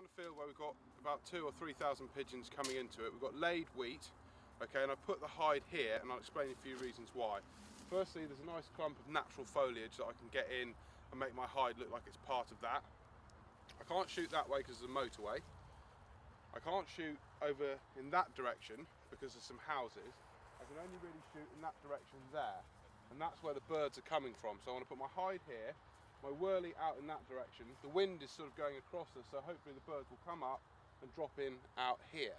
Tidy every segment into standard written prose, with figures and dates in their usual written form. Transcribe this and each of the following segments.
a field where we've got about 2,000 or 3,000 pigeons coming into it. We've got laid wheat, okay, and I put the hide here, and I'll explain a few reasons why. Firstly, there's a nice clump of natural foliage that I can get in and make my hide look like it's part of that. I can't shoot that way because there's a motorway. I can't shoot over in that direction because there's some houses. I can only really shoot in that direction there, and that's where the birds are coming from. So I want to put my hide here, my whirly out in that direction. The wind is sort of going across us, so hopefully the birds will come up and drop in out here.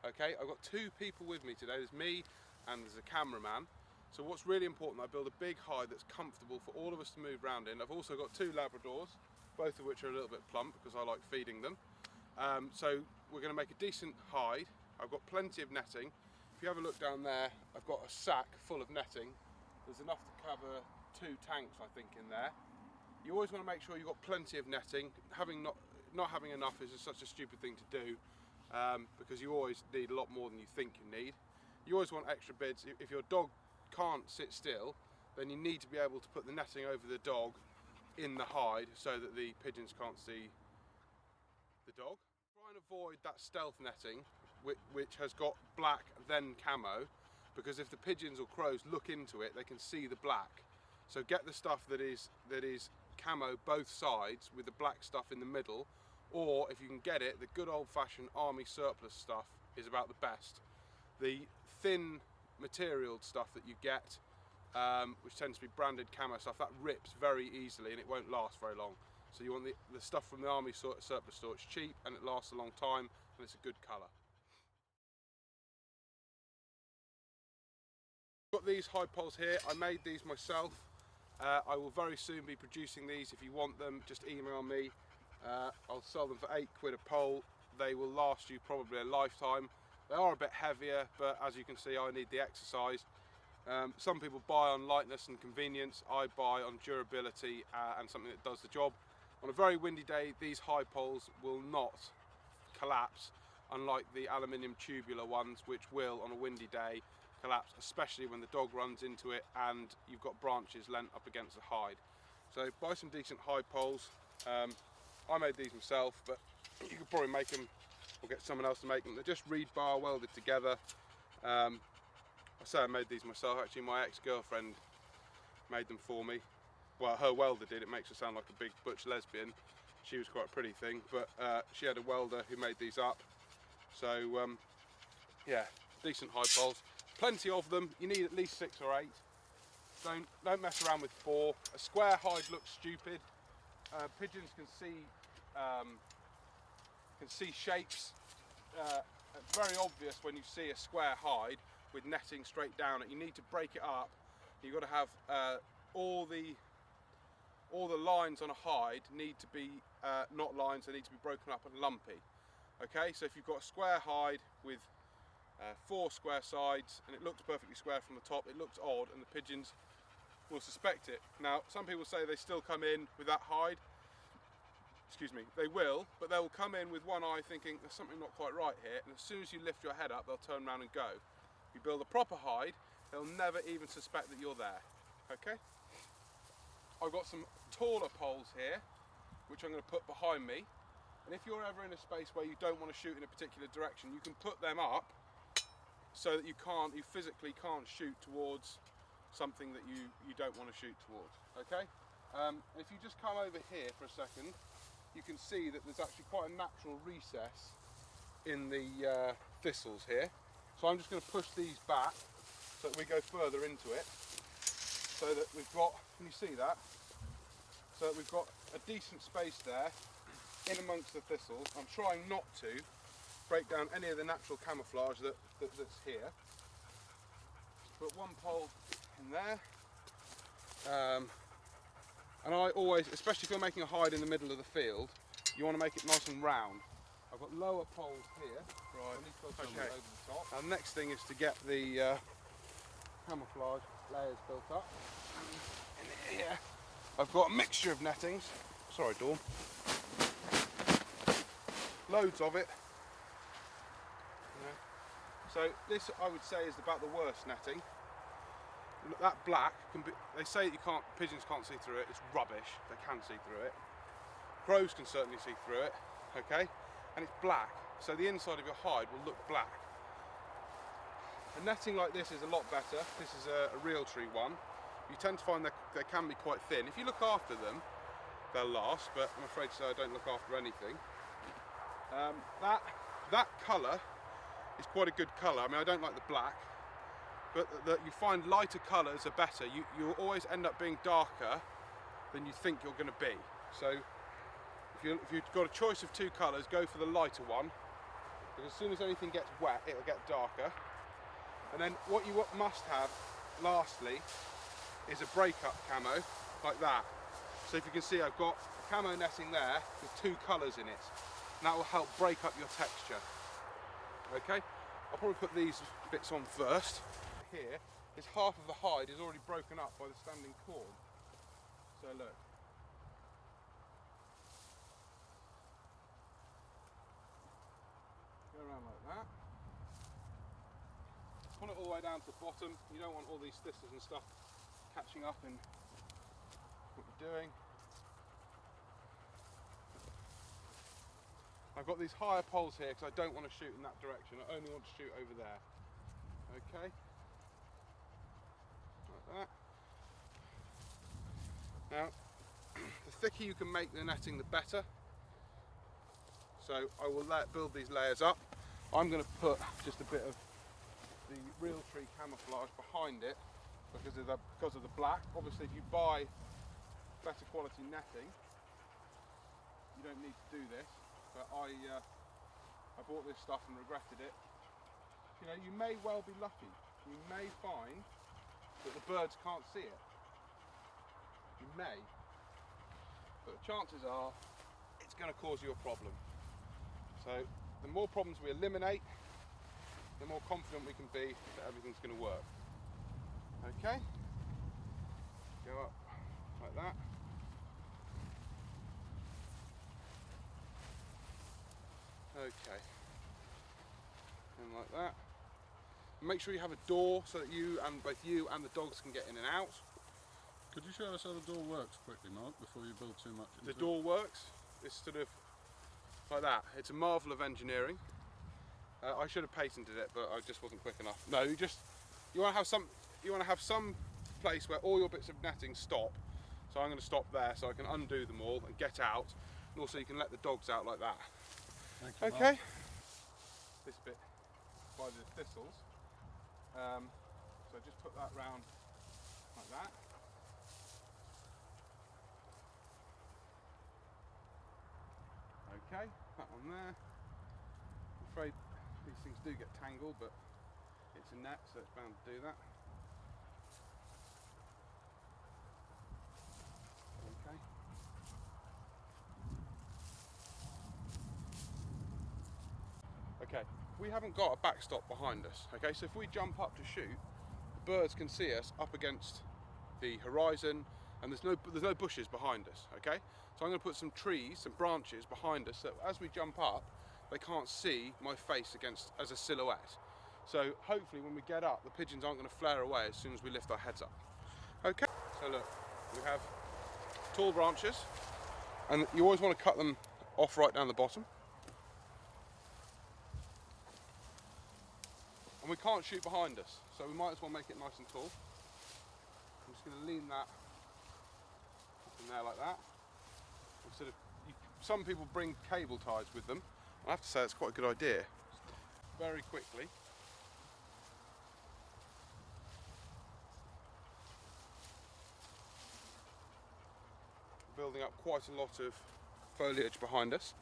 Okay, I've got two people with me today. There's me and there's a cameraman. So what's really important, I build a big hide that's comfortable for all of us to move around in. I've also got two Labradors, both of which are a little bit plump because I like feeding them. So we're going to make a decent hide. I've got plenty of netting. If you have a look down there, I've got a sack full of netting. There's enough to cover 2 tanks, I think, in there. You always want to make sure you've got plenty of netting. Not having enough is just such a stupid thing to do, because you always need a lot more than you think you need. You always want extra bits. If your dog can't sit still, then you need to be able to put the netting over the dog in the hide so that the pigeons can't see the dog. Try and avoid that stealth netting which has got black then camo, because if the pigeons or crows look into it, they can see the black. So get the stuff that is camo both sides with the black stuff in the middle, or if you can get it, the good old-fashioned army surplus stuff is about the best. The thin material stuff that you get, which tends to be branded camo stuff, that rips very easily and it won't last very long. So you want the stuff from the army surplus store. It's cheap and it lasts a long time and it's a good colour. Got these hide poles here. I made these myself. I will very soon be producing these. If you want them, just email me. I'll sell them for £8 a pole. They will last you probably a lifetime. They are a bit heavier, but as you can see, I need the exercise. Some people buy on lightness and convenience. I buy on durability and something that does the job. On a very windy day, these hide poles will not collapse, unlike the aluminium tubular ones, which will, on a windy day, collapse, especially when the dog runs into it and you've got branches leant up against the hide. So buy some decent hide poles. I made these myself, but you could probably make them or get someone else to make them. They're just reed bar welded together. I say I made these myself. Actually, my ex-girlfriend made them for me. Well, her welder did. It makes her sound like a big butch lesbian. She was quite a pretty thing, but she had a welder who made these up. So yeah, decent hide poles. Plenty of them. You need at least 6 or 8. Don't mess around with 4. A square hide looks stupid. Pigeons can see shapes. It's very obvious when you see a square hide with netting straight down it. You need to break it up. You've got to have all the lines on a hide need to be not lines. They need to be broken up and lumpy. Okay, so if you've got a square hide with 4 square sides and it looks perfectly square from the top, it looks odd and the pigeons will suspect it. Now, some people say they still come in with that hide. Excuse me, they will, but they'll come in with one eye thinking there's something not quite right here, and as soon as you lift your head up, they'll turn around and go. If you build a proper hide, they'll never even suspect that you're there. Okay? I've got some taller poles here, which I'm going to put behind me, and if you're ever in a space where you don't want to shoot in a particular direction, you can put them up so that you physically can't shoot towards something that you don't want to shoot towards. Okay? If you just come over here for a second, you can see that there's actually quite a natural recess in the thistles here. So I'm just going to push these back so that we go further into it, so that we've got, can you see that? So that we've got a decent space there in amongst the thistles. I'm trying not to break down any of the natural camouflage that's here. Put one pole in there. And I always, especially if you're making a hide in the middle of the field, you want to make it nice and round. I've got lower poles here. Right. Okay. Over the top. Now the next thing is to get the camouflage layers built up. And in here, I've got a mixture of nettings. Sorry, Dawn. Loads of it. Yeah. So this, I would say, is about the worst netting. That black can be, they say pigeons can't see through it. It's rubbish. They can see through it. Crows can certainly see through it. Okay. and it's black, so the inside of your hide will look black. A netting like this is a lot better. This is a real tree one. You tend to find that they can be quite thin. If you look after them, they'll last, but I'm afraid to say I don't look after anything. That colour is quite a good colour. I mean, I don't like the black, but you find lighter colours are better. You'll always end up being darker than you think you're going to be. So if you've got a choice of two colours, go for the lighter one, because as soon as anything gets wet, it'll get darker. And then what you must have, lastly, is a break-up camo, like that. So if you can see, I've got a camo netting there with two colours in it. And that will help break up your texture. Okay, I'll probably put these bits on first. Here is half of the hide is already broken up by the standing cord. So look. Go around like that. Pull it all the way down to the bottom. You don't want all these thistles and stuff catching up in what you're doing. I've got these higher poles here because I don't want to shoot in that direction. I only want to shoot over there. Okay. Like that. Now, the thicker you can make the netting, the better. So I will build these layers up. I'm going to put just a bit of the real tree camouflage behind it because of the black. Obviously, if you buy better quality netting, you don't need to do this. But I bought this stuff and regretted it. You know, you may well be lucky. You may find that the birds can't see it. You may. But the chances are it's going to cause you a problem. So the more problems we eliminate, the more confident we can be that everything's going to work. Okay? Go up like that. Okay, and like that. Make sure you have a door so that both you and the dogs can get in and out. Could you show us how the door works quickly, Mark, before you build too much into The door works. It's sort of like that. It's a marvel of engineering. I should have patented it, but I just wasn't quick enough. No, you want to have some place where all your bits of netting stop. So I'm going to stop there so I can undo them all and get out, and also you can let the dogs out like that. Thank you, Okay. Mark. This bit by the thistles. So just put that round like that. Okay, that one there. I'm afraid these things do get tangled, but it's a net, so it's bound to do that. Okay. Okay, we haven't got a backstop behind us, okay, so if we jump up to shoot, the birds can see us up against the horizon, and there's no bushes behind us, okay? So I'm going to put some trees, some branches behind us, so as we jump up, they can't see my face as a silhouette. So hopefully when we get up, the pigeons aren't going to flare away as soon as we lift our heads up. Okay, so look, we have tall branches, and you always want to cut them off right down the bottom. And we can't shoot behind us, so we might as well make it nice and tall. I'm just going to lean that in there like that. Some people bring cable ties with them. I have to say it's quite a good idea. Very quickly. Building up quite a lot of foliage behind us.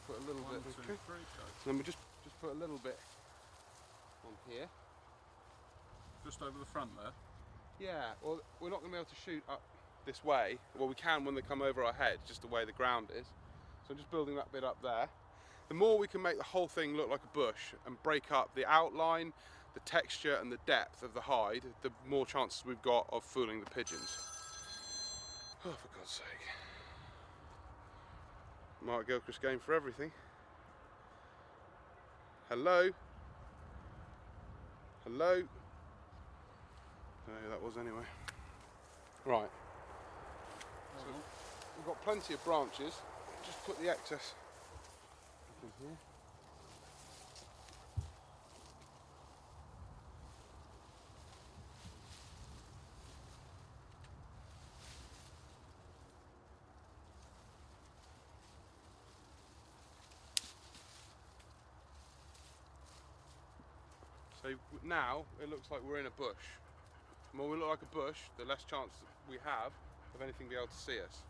Put a little bit. Okay. Then we just put a little bit on here. Just over the front there? Yeah, well, we're not going to be able to shoot up this way. Well, we can when they come over our head, just the way the ground is. So I'm just building that bit up there. The more we can make the whole thing look like a bush and break up the outline, the texture and the depth of the hide, the more chances we've got of fooling the pigeons. Oh, for God's sake. Mark Gilchrist game for everything. Hello? Hello? Don't know who that was anyway. Right. So we've got plenty of branches. Just put the excess in here. So now it looks like we're in a bush. The more we look like a bush, the less chance we have of anything being able to see us.